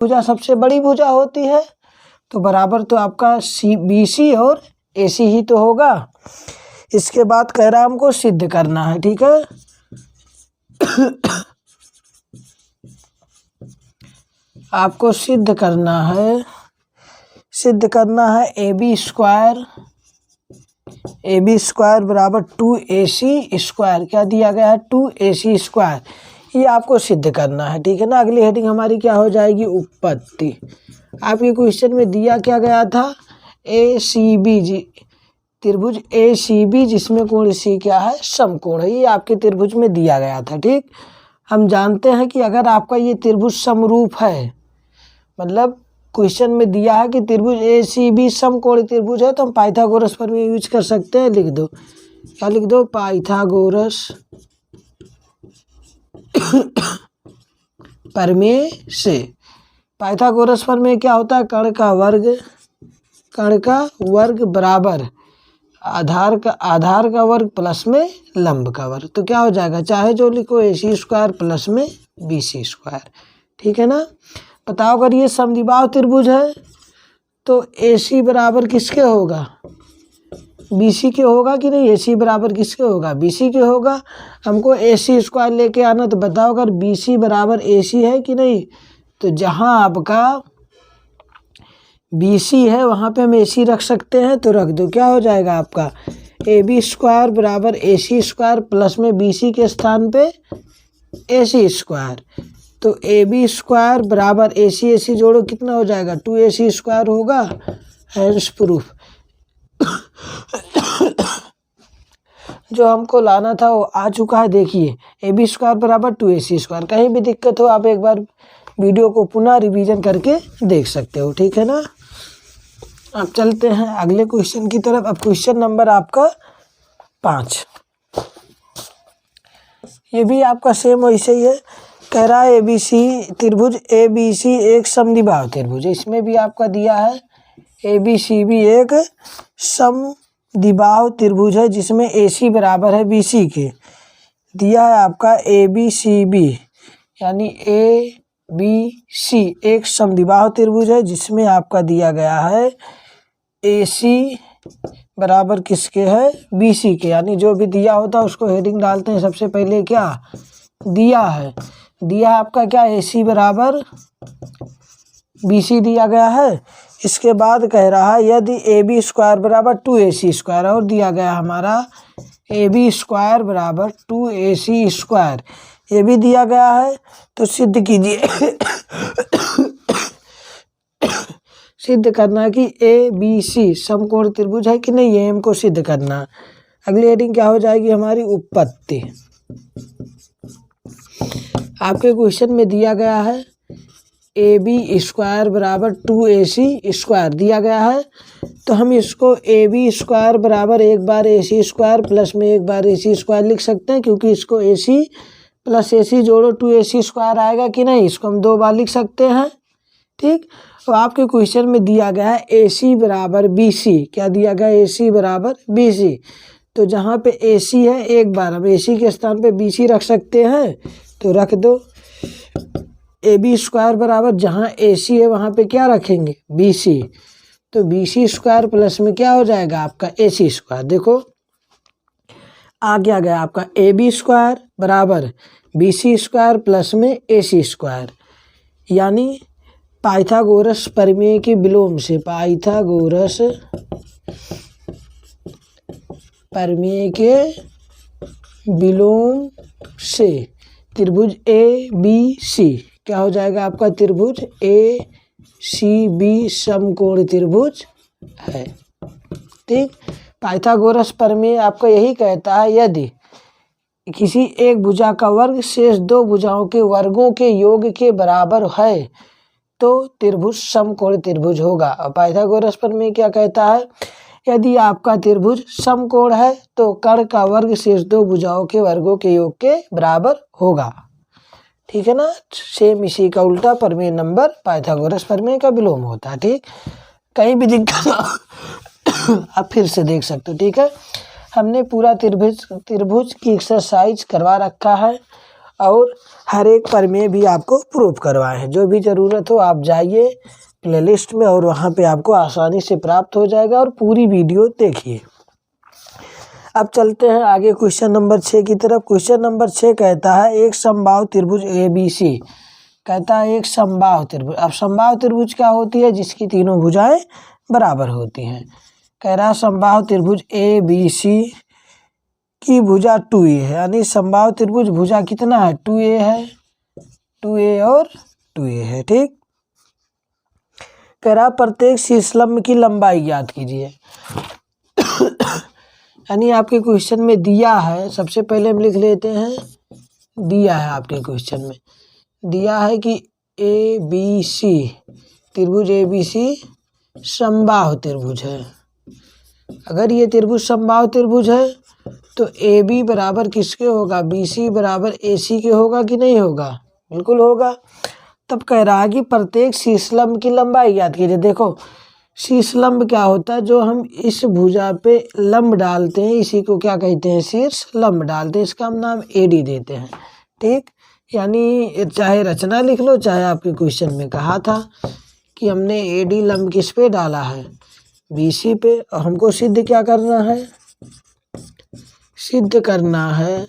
भुजा सबसे बड़ी भुजा होती है, तो बराबर तो आपका BC और AC ही तो होगा। इसके बाद कह रहा हमको सिद्ध करना है, ठीक है। आपको सिद्ध करना है AB स्क्वायर बराबर 2AC स्क्वायर। क्या दिया गया है? 2AC square. ये आपको सिद्ध करना है, ठीक है ना। अगली हेडिंग हमारी क्या हो जाएगी? उत्पत्ति। आपके क्वेश्चन में दिया क्या गया था? ACB त्रिभुज ACB जिसमें कोण C क्या है? समकोण है। ये आपके त्रिभुज में दिया गया था, ठीक। हम जानते हैं कि अगर आपका ये त्रिभुज समरूप है, मतलब क्वेश्चन में दिया है कि त्रिभुज ACB समकोणीय त्रिभुज है, तो हम पाइथागोरस प्रमेय यूज कर सकते हैं। लिख दो, क्या लिख दो? पाइथागोरस प्रमेय से। पाइथागोरस प्रमेय क्या होता है? कर्ण का वर्ग बराबर आधार का वर्ग प्लस में लंब का वर्ग। तो क्या हो जाएगा? चाहे जो लिखो AC स्क्वायर प्लस में BC स्क्वायर, ठीक है ना। बताओ अगर ये समद्विबाहु त्रिभुज है तो AC बराबर किसके होगा? BC के होगा कि नहीं? AC बराबर किसके होगा? BC के होगा। हमको AC स्क्वायर लेके आना, तो बताओ अगर BC बराबर AC है कि नहीं? तो जहां आपका BC है वहां पे हम AC रख सकते हैं, तो रख दो। क्या हो जाएगा आपका? AB स्क्वायर बराबर AC स्क्वायर प्लस में BC के स्थान पे AC स्क्वायर। तो AB स्क्वायर बराबर AC जोड़ो, कितना हो जाएगा? 2AC स्क्वायर होगा। Hence proof. जो हमको लाना था वो आ चुका है। देखिए AB स्क्वायर बराबर 2AC स्क्वायर। कहीं भी दिक्कत हो आप एक बार वीडियो को पुनः रिवीजन करके देख सकते हो, ठीक है ना। अब चलते हैं अगले क्वेश्चन की तरफ। अब क्वेश्चन नंबर आपका 5। ये भी आपका सेम वैसे ही है। कह रहा है त्रिभुज ABC एक समद्विबाहु त्रिभुज है। इसमें भी आपका दिया है ABCB एक समद्विबाहु त्रिभुज है जिसमें AC बराबर है BC के। दिया है आपका ABCB यानी ABC एक समद्विबाहु त्रिभुज है जिसमें आपका दिया गया है AC बराबर किसके है? BC के। यानी जो भी दिया होता है उसको हेडिंग डालते हैं। सबसे पहले क्या दिया है? दिया आपका क्या? AC बराबर BC दिया गया है। इसके बाद कह रहा है यदि AB स्क्वायर बराबर 2AC स्क्वायर, और दिया गया हमारा AB स्क्वायर बराबर 2AC स्क्वायर, ये भी दिया गया है। तो सिद्ध कीजिए। सिद्ध करना कि ABC समकोण त्रिभुज है कि नहीं, ये हमको सिद्ध करना। अगली हेडिंग क्या हो जाएगी हमारी? उत्पत्ति। आपके क्वेश्चन में दिया गया है AB स्क्वायर बराबर 2AC स्क्वायर दिया गया है। तो हम इसको AB स्क्वायर बराबर एक बार AC स्क्वायर प्लस में एक बार AC स्क्वायर लिख सकते हैं, क्योंकि इसको AC प्लस AC जोड़ो 2AC स्क्वायर आएगा कि नहीं। इसको हम 2 बार लिख सकते हैं, ठीक। तो आपके क्वेश्चन में दिया गया है AC बराबर BC। क्या दिया गया? AC बराबर BC। तो जहाँ पे AC है एक बार हम AC के स्थान पे BC रख सकते हैं, तो रख दो। AB स्क्वायर बराबर जहाँ AC है वहाँ पे क्या रखेंगे? BC। तो BC स्क्वायर प्लस में क्या हो जाएगा आपका? AC square. देखो आ गया आपका AB स्क्वायर बराबर BC स्क्वायर प्लस में AC स्क्वायर। यानी पाइथागोरस प्रमेय के विलोम से, पाइथागोरस प्रमेय के विलोम से त्रिभुज ABC क्या हो जाएगा आपका? त्रिभुज ACB समकोण त्रिभुज है, ठीक। पाइथागोरस प्रमेय आपका यही कहता है यदि किसी एक भुजा का वर्ग शेष 2 भुजाओं के वर्गों के योग के बराबर है तो त्रिभुज समकोण त्रिभुज होगा। और पाइथागोरस प्रमेय क्या कहता है? यदि आपका त्रिभुज समकोण है तो कर्ण का वर्ग शेष 2 भुजाओं के वर्गों के योग के बराबर होगा, ठीक है ना। सेम इसी का उल्टा प्रमेय नंबर पाइथागोरस प्रमेय का विलोम होता है, ठीक। कहीं भी दिक्कत आप फिर से देख सकते हो, ठीक है। हमने पूरा त्रिभुज की एक्सरसाइज करवा रखा है और हर एक प्रमेय भी आपको प्रूफ करवाए हैं। जो भी ज़रूरत हो आप जाइए प्लेलिस्ट में और वहाँ पे आपको आसानी से प्राप्त हो जाएगा और पूरी वीडियो देखिए। अब चलते हैं आगे क्वेश्चन नंबर 6 की तरफ। क्वेश्चन नंबर 6 कहता है एक समबाहु त्रिभुज ABC, कहता है एक समबाहु त्रिभुज। अब समबाहु त्रिभुज क्या होती है? जिसकी तीनों भुजाएं बराबर होती हैं। कह रहा समबाहु त्रिभुज ABC की भुजा 2a है, यानी समबाहु त्रिभुज भुजा कितना है? 2a है, 2a और 2a है। ठीक, कह रहा प्रत्येक शीर्षलंब की लंबाई ज्ञात कीजिए। यानी आपके क्वेश्चन में दिया है, सबसे पहले हम लिख लेते हैं, दिया है आपके क्वेश्चन में, दिया है कि ABC त्रिभुज ABC समबाहु त्रिभुज है। अगर ये त्रिभुज समबाहु त्रिभुज है तो AB बराबर किसके होगा? BC बराबर AC के होगा कि नहीं होगा? बिल्कुल होगा। तब कह रहा है कि प्रत्येक शीर्षलंब की लंबाई ज्ञात कीजिए। देखो शीर्षलंब क्या होता है? जो हम इस भुजा पे लंब डालते हैं इसी को क्या कहते हैं? शीर्षलंब डालते हैं, इसका हम नाम AD देते हैं। ठीक, यानी चाहे रचना लिख लो, चाहे आपके क्वेश्चन में कहा था कि हमने AD लंब किस पे डाला है? BC पे। और हमको सिद्ध क्या करना है? सिद्ध करना है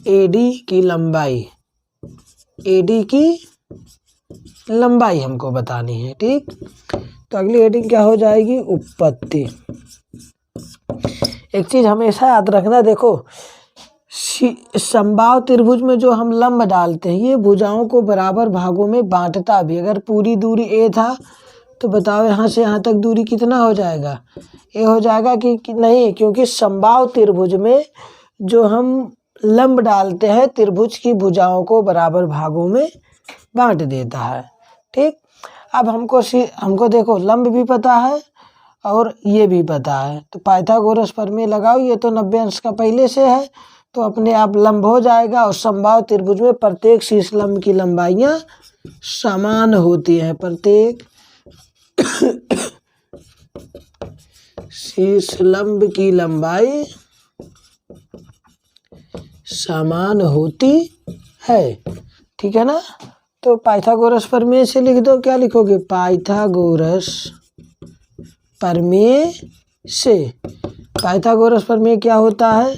AD की लंबाई, AD की लंबाई हमको बतानी है। ठीक, तो अगली हेडिंग क्या हो जाएगी? उत्पत्ति। एक चीज हमेशा याद रखना, देखो समबाहु त्रिभुज में जो हम लंब डालते हैं ये भुजाओं को बराबर भागों में बांटता भी। अगर पूरी दूरी a था तो बताओ यहाँ से यहाँ तक दूरी कितना हो जाएगा? a हो जाएगा कि नहीं? क्योंकि समबाहु त्रिभुज में जो हम लंब डालते हैं त्रिभुज की भुजाओं को बराबर भागों में बांट देता है। ठीक, अब हमको देखो लंब भी पता है और ये भी पता है, तो पाइथागोरस प्रमेय लगाओ। ये तो 90 अंश का पहले से है तो अपने आप लंब हो जाएगा। और समबाहु त्रिभुज में प्रत्येक शीर्षलंब की लंबाइयाँ समान होती हैं। प्रत्येक शीर्षलंब की लंबाई समान होती है। ठीक है ना? तो पाइथागोरस प्रमेय से लिख दो। क्या लिखोगे? पाइथागोरस प्रमेय से। पाइथागोरस प्रमेय क्या होता है?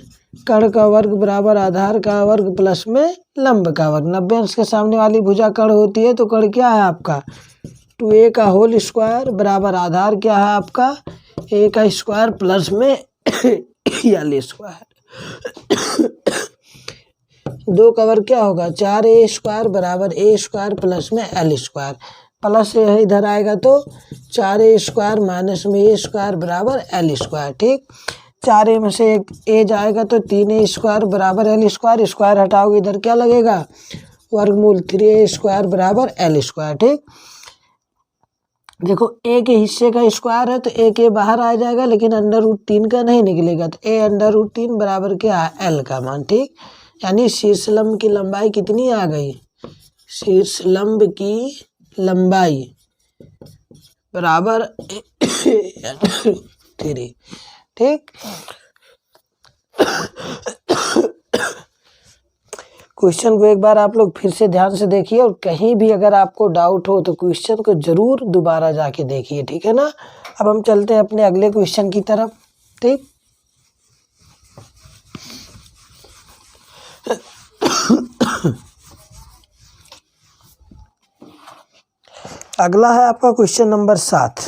कर्ण का वर्ग बराबर आधार का वर्ग प्लस में लंब का वर्ग। 90 अंश के सामने वाली भुजा कर्ण होती है तो कर्ण क्या है आपका? 2a का होल स्क्वायर बराबर आधार क्या है आपका? a का स्क्वायर प्लस में l स्क्वायर। 2 का वर्ग क्या होगा? 4a स्क्वायर बराबर a स्क्वायर प्लस में l स्क्वायर। प्लस से इधर आएगा तो 4a स्क्वायर माइनस में a स्क्वायर बराबर l स्क्वायर। ठीक, 4a में से एक a जाएगा तो 3a स्क्वायर बराबर l स्क्वायर। स्क्वायर हटाओगे इधर क्या लगेगा? वर्गमूल 3a स्क्वायर बराबर l स्क्वायर। ठीक, देखो a के हिस्से का स्क्वायर है तो a के बाहर आ जाएगा, लेकिन √3 का नहीं निकलेगा तो a √3 बराबर क्या है? l का मान। ठीक, यानी शीर्षलंब की लंबाई कितनी आ गई? शीर्षलंब की लंबाई बराबर 3। ठीक, क्वेश्चन को एक बार आप लोग फिर से ध्यान से देखिए और कहीं भी अगर आपको डाउट हो तो क्वेश्चन को जरूर दोबारा जाके देखिए। ठीक है ना? अब हम चलते हैं अपने अगले क्वेश्चन की तरफ। ठीक, अगला है आपका क्वेश्चन नंबर 7।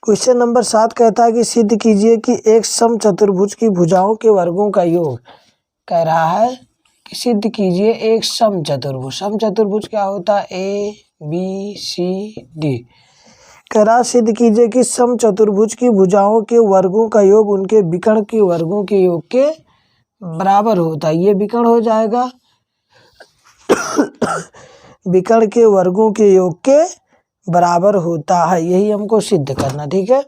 क्वेश्चन नंबर 7 कहता है कि सिद्ध कीजिए कि एक समचतुर्भुज की भुजाओं के वर्गों का योग। कह रहा है कि सिद्ध कीजिए एक समचतुर्भुज। समचतुर्भुज क्या होता है? A B C D। कह रहा सिद्ध कीजिए कि समचतुर्भुज की भुजाओं के वर्गों का योग उनके विकर्ण के वर्गों के योग के बराबर होता है। ये विकर्ण हो जाएगा विकर्ण के वर्गों के योग के बराबर होता है। यही हमको सिद्ध करना। ठीक है,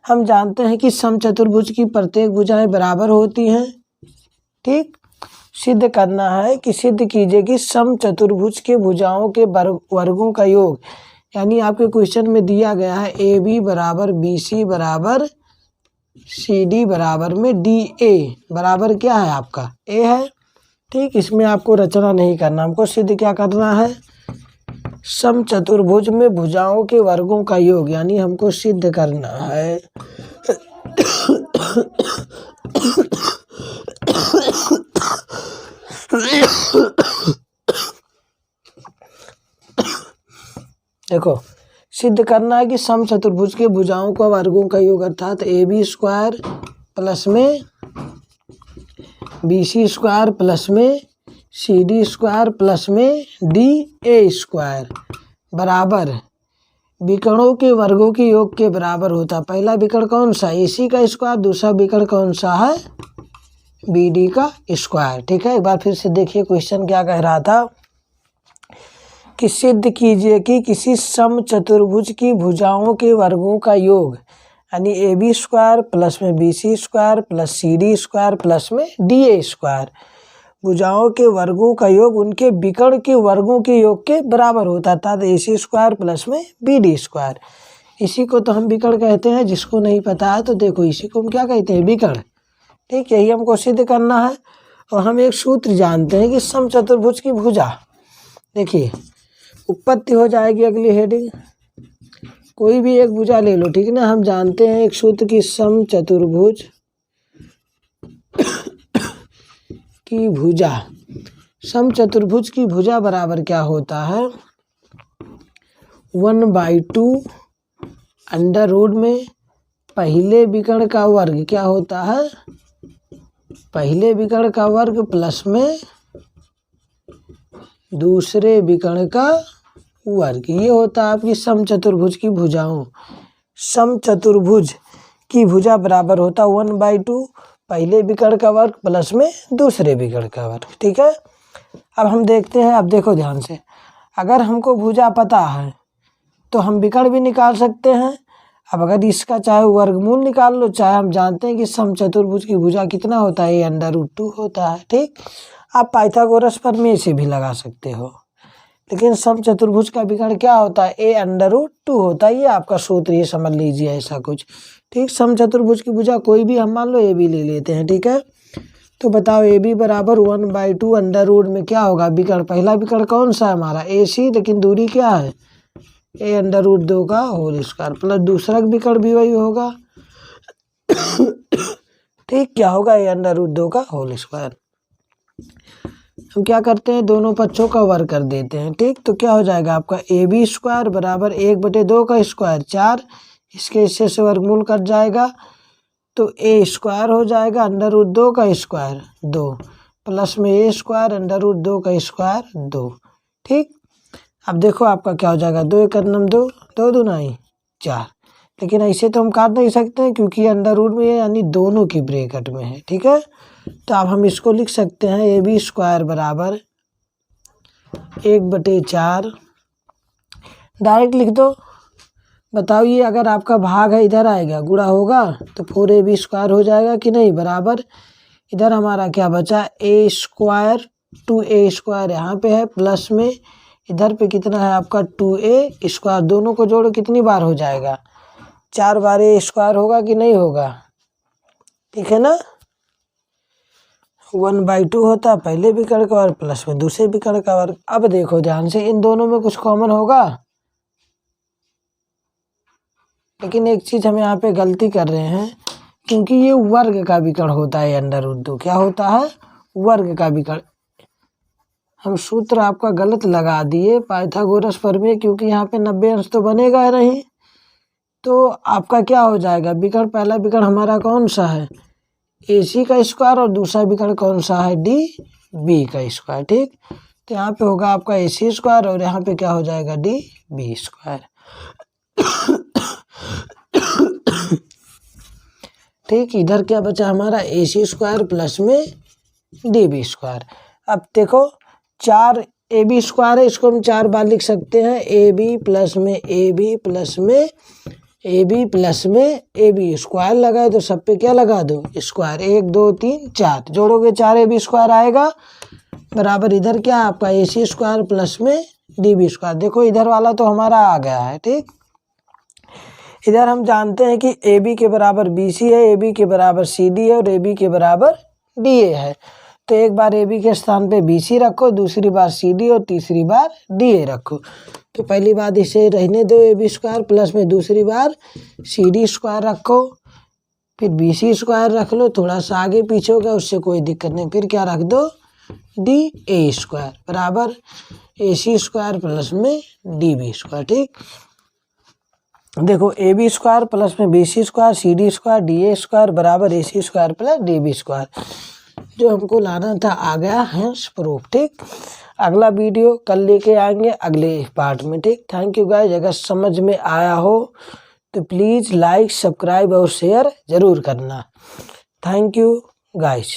हम जानते हैं कि समचतुर्भुज की प्रत्येक भुजाएं बराबर होती हैं। ठीक, सिद्ध करना है कि सिद्ध कीजिए कि समचतुर्भुज के भुजाओं के वर्गों का योग, यानी आपके क्वेश्चन में दिया गया है AB बराबर BC बराबर सी डी बराबर में डी ए बराबर क्या है आपका ए है। ठीक, इसमें आपको रचना नहीं करना, हमको सिद्ध क्या करना है, समचतुर्भुज में भुजाओं के वर्गों का योग, यानी हमको सिद्ध करना है देखो सिद्ध करना है कि समचतुर्भुज के भुजाओं का वर्गों का योग अर्थात ए बी स्क्वायर प्लस में बी सी स्क्वायर प्लस में सी डी स्क्वायर प्लस में डी ए स्क्वायर बराबर विकर्णों के वर्गों के योग के बराबर होता है। पहला विकर्ण कौन सा, ए सी का स्क्वायर, दूसरा विकर्ण कौन सा है, बी डी का स्क्वायर। ठीक है, एक बार फिर से देखिए क्वेश्चन क्या कह रहा था कि सिद्ध कीजिए कि किसी समचतुर्भुज की भुजाओं के वर्गों का योग यानी ए बी स्क्वायर प्लस में B C square plus C D square plus में डी ए स्क्वायर, भुजाओं के वर्गों का योग उनके विकर्ण के वर्गों के योग के बराबर होता था, ए सी स्क्वायर प्लस में बी डी स्क्वायर। इसी को तो हम विकर्ण कहते हैं, जिसको नहीं पता है तो देखो इसी को हम क्या कहते हैं, विकर्ण। ठीक, यही हमको सिद्ध करना है। और हम एक सूत्र जानते हैं कि समचतुर्भुज की भुजा, देखिए उत्पत्ति हो जाएगी अगली हेडिंग, कोई भी एक भुजा ले लो, ठीक ना। हम जानते हैं एक सूत्र की समचतुर्भुज की भुजा, समचतुर्भुज की भुजा बराबर क्या होता है, 1/2 अंडर रूट में पहले विकर्ण का वर्ग क्या होता है, पहले विकर्ण का वर्ग प्लस में दूसरे विकर्ण का वर्ग, ये होता है आपकी समचतुर्भुज की भुजाओं। समचतुर्भुज की भुजा बराबर होता 1/2 पहले विकर्ण का वर्ग प्लस में दूसरे विकर्ण का वर्ग। ठीक है, अब हम देखते हैं, अब देखो ध्यान से, अगर हमको भुजा पता है तो हम विकर्ण भी निकाल सकते हैं। अब अगर इसका चाहे वर्गमूल निकाल लो, चाहे हम जानते हैं कि समचतुर्भुज की भुजा कितना होता है, a√2 होता है। ठीक, आप पाइथागोरस प्रमेय से भी लगा सकते हो, लेकिन समचतुर्भुज का विकर्ण क्या होता है, a√2 होता है। ये आपका सूत्र, ये समझ लीजिए ऐसा कुछ। ठीक, समचतुर्भुज की भुजा कोई भी हम मान लो ए बी ले लेते हैं। ठीक है, तो बताओ ए बी बराबर 1/2 अंडर रूट में क्या होगा, विकर्ण, पहला विकर्ण कौन सा है हमारा, ए सी, लेकिन दूरी क्या है, a√2 का होल स्क्वायर प्लस दूसरा विकर्ण भी वही होगा। ठीक, क्या होगा, a√2 का होल स्क्वायर। हम क्या करते हैं, दोनों पक्षों का वर्ग कर देते हैं। ठीक, तो क्या हो जाएगा आपका ए बी स्क्वायर बराबर 1/2 का स्क्वायर 4, इसके हिस्से से वर्गमूल कट जाएगा तो ए स्क्वायर हो जाएगा, अंडर रूट 2 का स्क्वायर 2 प्लस में ए स्क्वायर अंडर√2 का स्क्वायर 2। ठीक, अब देखो आपका क्या हो जाएगा, 2 × 2 2 दूनाई 4, लेकिन ऐसे तो हम काट नहीं सकते हैं क्योंकि अंडर रूट में यानी दोनों की ब्रैकेट में है। ठीक है, तो अब हम इसको लिख सकते हैं ए बी स्क्वायर बराबर 1/4, डायरेक्ट लिख दो। बताओ ये अगर आपका भाग है इधर आएगा, गुणा होगा तो 4ab स्क्वायर हो जाएगा कि नहीं, बराबर इधर हमारा क्या बचा, ए स्क्वायर 2a स्क्वायर यहाँ पे है प्लस में इधर पे कितना है आपका 2a स्क्वायर, दोनों को जोड़ो कितनी बार हो जाएगा, 4 बार a स्क्वायर होगा कि नहीं होगा। ठीक है ना, 1/2 होता पहले विकर्ण का वर्ग प्लस में दूसरे विकर्ण का वर्ग। अब देखो ध्यान से, इन दोनों में कुछ कॉमन होगा, लेकिन एक चीज हम यहाँ पे गलती कर रहे हैं, क्योंकि ये वर्ग का विकर्ण होता है अंडर√2, क्या होता है, वर्ग का विकर्ण। हम सूत्र आपका गलत लगा दिए पाइथागोरस प्रमेय, क्योंकि यहाँ पे 90 अंश तो बनेगा नहीं, तो आपका क्या हो जाएगा, विकर्ण, पहला विकर्ण हमारा कौन सा है, ए सी का स्क्वायर, और दूसरा विकर्ण कौन सा है, डी बी का स्क्वायर। ठीक, तो यहाँ पे होगा आपका ए सी स्क्वायर और यहाँ पे क्या हो जाएगा, डी बी स्क्वायर। ठीक, इधर क्या बचा हमारा, ए सी स्क्वायर प्लस में डी बी स्क्वायर। अब देखो 4 ए बी स्क्वायर है, इसको हम 4 बार लिख सकते हैं, ए बी प्लस में ए बी प्लस में ए बी प्लस में ए बी, स्क्वायर लगाए तो सब पे क्या लगा दो, स्क्वायर, 1 2 3 4 जोड़ोगे 4 ए बी स्क्वायर आएगा, बराबर इधर क्या है आपका ए सी स्क्वायर प्लस में डी बी स्क्वायर। देखो इधर वाला तो हमारा आ गया है। ठीक, इधर हम जानते हैं कि ए बी के बराबर बी सी है, ए बी के बराबर सी डी है और ए बी के बराबर डी ए है। तो एक बार ए बी के स्थान पे बी सी रखो, दूसरी बार सी डी और तीसरी बार डी ए रखो। तो पहली बात इसे रहने दो ए बी स्क्वायर, प्लस में दूसरी बार सी डी स्क्वायर रखो, फिर बी सी स्क्वायर रख लो, थोड़ा सा आगे पीछे होगा उससे कोई दिक्कत नहीं, फिर क्या रख दो डी ए स्क्वायर बराबर ए सी स्क्वायर प्लस में डी बी स्क्वायर। ठीक, देखो ए बी स्क्वायर प्लस में B C square C D square D A square बराबर A C square plus D B square. जो हमको लाना था आ गया है प्रूफ। ठीक, अगला वीडियो कल लेके आएंगे अगले पार्ट में। ठीक, थैंक यू गाइस। अगर समझ में आया हो तो प्लीज़ लाइक सब्सक्राइब और शेयर ज़रूर करना। Thank you guys.